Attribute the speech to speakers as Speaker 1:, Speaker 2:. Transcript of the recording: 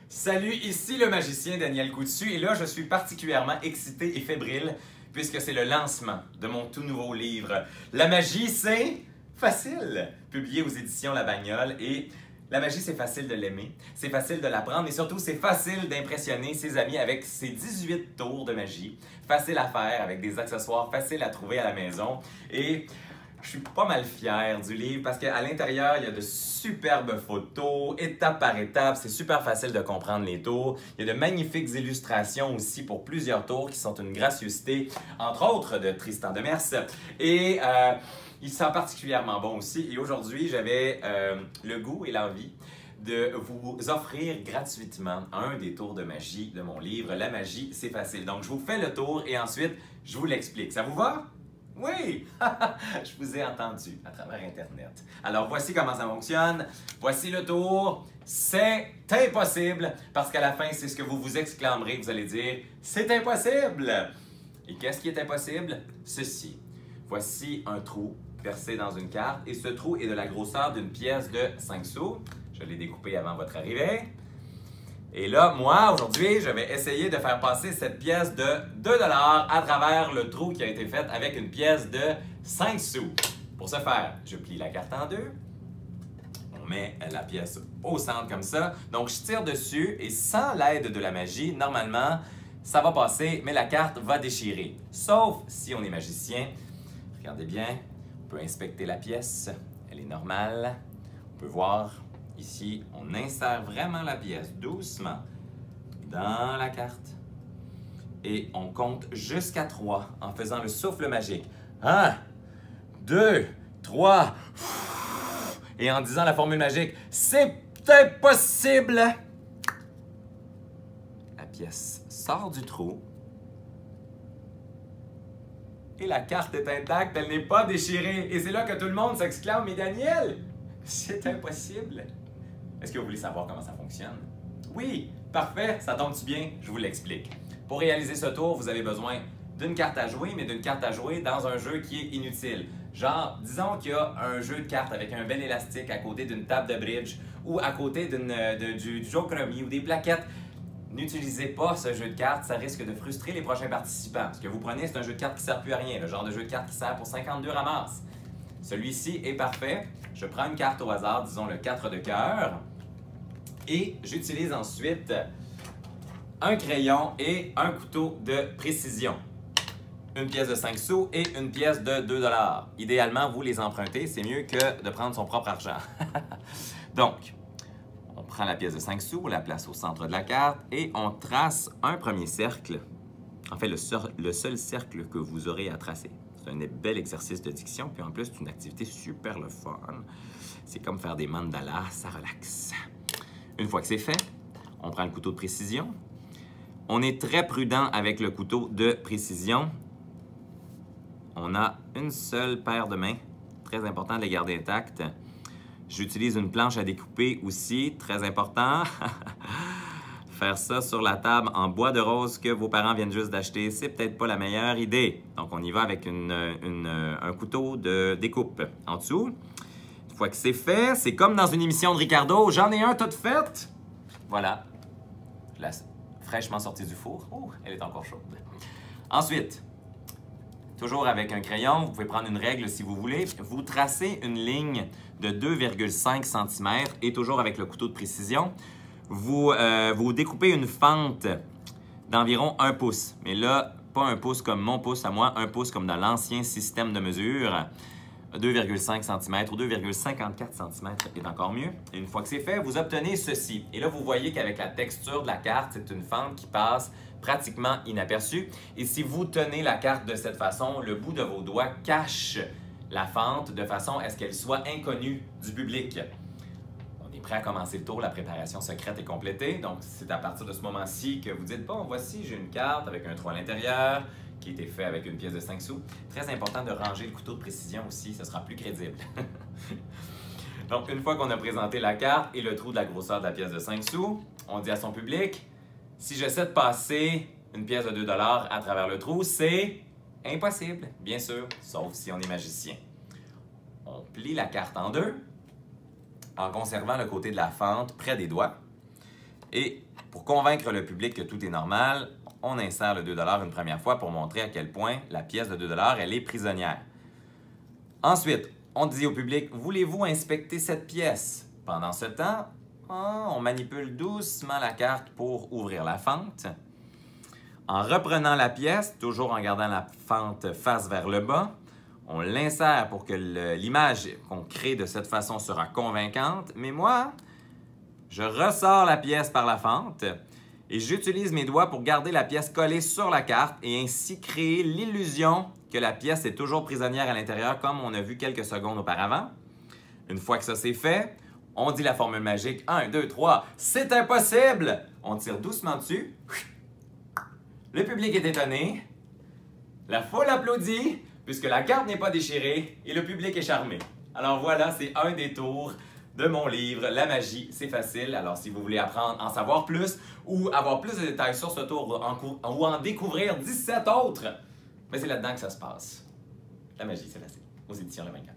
Speaker 1: Salut, ici le magicien Daniel Coutu et là je suis particulièrement excité et fébrile puisque c'est le lancement de mon tout nouveau livre. La magie c'est facile, publié aux éditions La Bagnole et la magie c'est facile de l'aimer, c'est facile de l'apprendre et surtout c'est facile d'impressionner ses amis avec ses 18 tours de magie. Facile à faire avec des accessoires faciles à trouver à la maison et je suis pas mal fier du livre parce qu'à l'intérieur, il y a de superbes photos, étape par étape. C'est super facile de comprendre les tours. Il y a de magnifiques illustrations aussi pour plusieurs tours qui sont une gracieuseté, entre autres de Tristan Demers. Et il sent particulièrement bon aussi. Et aujourd'hui, j'avais le goût et l'envie de vous offrir gratuitement un des tours de magie de mon livre. La magie, c'est facile. Donc, je vous fais le tour et ensuite, je vous l'explique. Ça vous va? Oui! Je vous ai entendu à travers Internet. Alors, voici comment ça fonctionne. Voici le tour. C'est impossible parce qu'à la fin, c'est ce que vous vous exclamerez. Vous allez dire, c'est impossible! Et qu'est-ce qui est impossible? Ceci. Voici un trou percé dans une carte et ce trou est de la grosseur d'une pièce de 5 sous. Je l'ai découpé avant votre arrivée. Et là, moi, aujourd'hui, je vais essayer de faire passer cette pièce de 2 $ à travers le trou qui a été fait avec une pièce de 5 sous. Pour ce faire, je plie la carte en deux. On met la pièce au centre comme ça. Donc, je tire dessus et sans l'aide de la magie, normalement, ça va passer, mais la carte va déchirer. Sauf si on est magicien. Regardez bien, on peut inspecter la pièce. Elle est normale. On peut voir. Ici, on insère vraiment la pièce doucement dans la carte et on compte jusqu'à 3 en faisant le souffle magique. 1, 2, 3 et en disant la formule magique, c'est impossible! La pièce sort du trou et la carte est intacte, elle n'est pas déchirée. Et c'est là que tout le monde s'exclame, mais Daniel, c'est impossible! Est-ce que vous voulez savoir comment ça fonctionne? Oui! Parfait! Ça tombe-tu bien? Je vous l'explique. Pour réaliser ce tour, vous avez besoin d'une carte à jouer, mais d'une carte à jouer dans un jeu qui est inutile. Genre, disons qu'il y a un jeu de cartes avec un bel élastique à côté d'une table de bridge ou à côté du jokeromi ou des plaquettes. N'utilisez pas ce jeu de cartes, ça risque de frustrer les prochains participants. Ce que vous prenez, c'est un jeu de cartes qui ne sert plus à rien, le genre de jeu de cartes qui sert pour 52 ramasses. Celui-ci est parfait. Je prends une carte au hasard, disons le 4 de cœur. Et j'utilise ensuite un crayon et un couteau de précision. Une pièce de 5 sous et une pièce de 2 $. Idéalement, vous les empruntez, c'est mieux que de prendre son propre argent. Donc, on prend la pièce de 5 sous, on la place au centre de la carte et on trace un premier cercle. En fait, le seul cercle que vous aurez à tracer. C'est un bel exercice de diction, puis en plus, c'est une activité super le fun. C'est comme faire des mandalas, ça relaxe. Une fois que c'est fait, on prend le couteau de précision. On est très prudent avec le couteau de précision. On a une seule paire de mains. Très important de les garder intactes. J'utilise une planche à découper aussi, très important. Faire ça sur la table en bois de rose que vos parents viennent juste d'acheter, c'est peut-être pas la meilleure idée. Donc, on y va avec un couteau de découpe en dessous. Une fois que c'est fait, c'est comme dans une émission de Ricardo. J'en ai un toute faite. Voilà. Je la fraîchement sortie du four. Oh, elle est encore chaude. Ensuite, toujours avec un crayon, vous pouvez prendre une règle si vous voulez. Vous tracez une ligne de 2,5 cm et toujours avec le couteau de précision. Vous découpez une fente d'environ 1 pouce. Mais là, pas 1 pouce comme mon pouce à moi, 1 pouce comme dans l'ancien système de mesure. 2,5 cm ou 2,54 cm est encore mieux. Et une fois que c'est fait, vous obtenez ceci. Et là, vous voyez qu'avec la texture de la carte, c'est une fente qui passe pratiquement inaperçue. Et si vous tenez la carte de cette façon, le bout de vos doigts cache la fente de façon à ce qu'elle soit inconnue du public. On est prêt à commencer le tour, la préparation secrète est complétée. Donc, c'est à partir de ce moment-ci que vous dites, bon, voici, j'ai une carte avec un trou à l'intérieur, qui a été fait avec une pièce de 5 sous. Très important de ranger le couteau de précision aussi, ce sera plus crédible. Donc, une fois qu'on a présenté la carte et le trou de la grosseur de la pièce de 5 sous, on dit à son public, si j'essaie de passer une pièce de 2 $ à travers le trou, c'est impossible, bien sûr, sauf si on est magicien. On plie la carte en deux, en conservant le côté de la fente près des doigts. Et pour convaincre le public que tout est normal, on insère le 2 $ une première fois pour montrer à quel point la pièce de 2 $, elle est prisonnière. Ensuite, on dit au public, voulez-vous inspecter cette pièce? Pendant ce temps, on manipule doucement la carte pour ouvrir la fente. En reprenant la pièce, toujours en gardant la fente face vers le bas, on l'insère pour que l'image qu'on crée de cette façon sera convaincante. Mais moi, je ressors la pièce par la fente et j'utilise mes doigts pour garder la pièce collée sur la carte et ainsi créer l'illusion que la pièce est toujours prisonnière à l'intérieur comme on a vu quelques secondes auparavant. Une fois que ça c'est fait, on dit la formule magique 1, 2, 3, c'est impossible! On tire doucement dessus. Le public est étonné. La foule applaudit puisque la carte n'est pas déchirée et le public est charmé. Alors voilà, c'est un des tours de mon livre, La magie, c'est facile. Alors si vous voulez apprendre, en savoir plus ou avoir plus de détails sur ce tour ou en découvrir 17 autres, mais c'est là-dedans que ça se passe. La magie, c'est facile. Aux éditions Le 24.